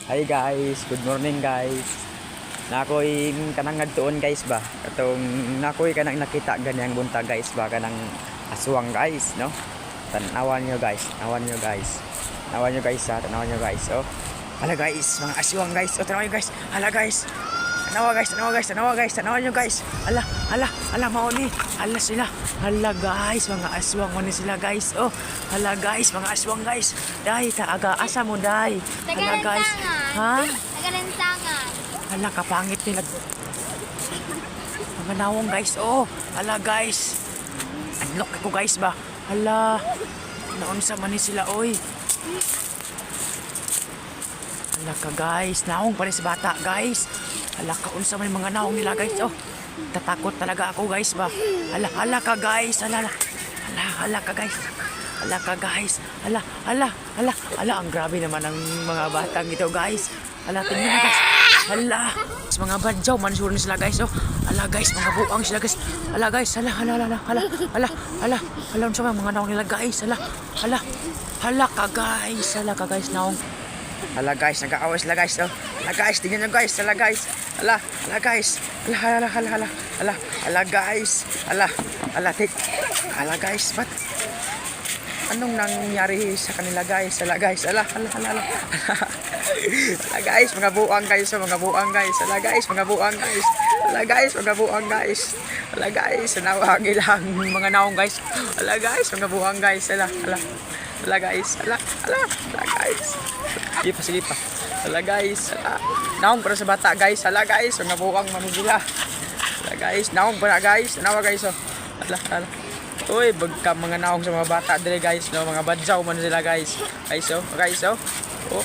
Hi guys, good morning guys. Nakoy kanang ngadtuon guys ba. Katong nakoy kanang nakita ganyang bunta guys ba kanang aswang guys, no? Tanawan nyo guys, tanawan nyo guys. Tanawan nyo guys ha, tanawan nyo guys. Oh. Hala guys, mga aswang guys. Oh, tanawan nyo guys. Hala guys. Tanawa guys, tanawa guys, tanawa guys, tanawan nyo guys. Hala mao ni. Hala sila. Hala guys, mga aswang mo ni sila guys. Oh, hala guys, mga aswang guys. Dai taaga asa mo dai. Hala guys. Ha? Nagalansangan. Hala kapangit nila. Mga nawong guys. Oh, hala guys. Unlock ako guys ba. Hala. Naunsa man ni sila oy. Hala ka guys. Nawong pa rin sa bata guys. Hala ka unsa man yung mga nawong nila guys. Oh. Tatakot talaga ako guys ba. Hala ka guys. Hala ka guys. Hala ka guys. Hala ang grabe naman ng mga batang ito guys. Hala tingnan na guys. Hala. Mga badyaw man sure sila guys. Oh. Hala guys, mga buang sila guys. Hala guys. Hala unsa man mga nawong nila guys. Hala ka guys. Hala ka guys nawong. Hala guys, nag-aaway sila guys. Oh. Hala guys, tingnan nyo guys. Hala guys. Hala guys. Hala guys. Hala guys, ba't? Anong nangyari sa kanila guys? Hala guys. Hala guys, mga buang guys. Oh, mga buang guys. Hala guys, mga buang guys. Hala guys, mga buang guys. Hala guys, nawagi lang mga naong guys. Hala guys, mga buang guys. Hala guys. Hala guys. Sige pa. Hala guys. Naong para sa bata guys. Hala guys, mga buang manila. Hala guys, naong para guys. Nawa guys oh. Hala. Uy, bagka mga naong sa mga bata dire guys, no, mga badyaw man sila guys. Guys oh. Oh.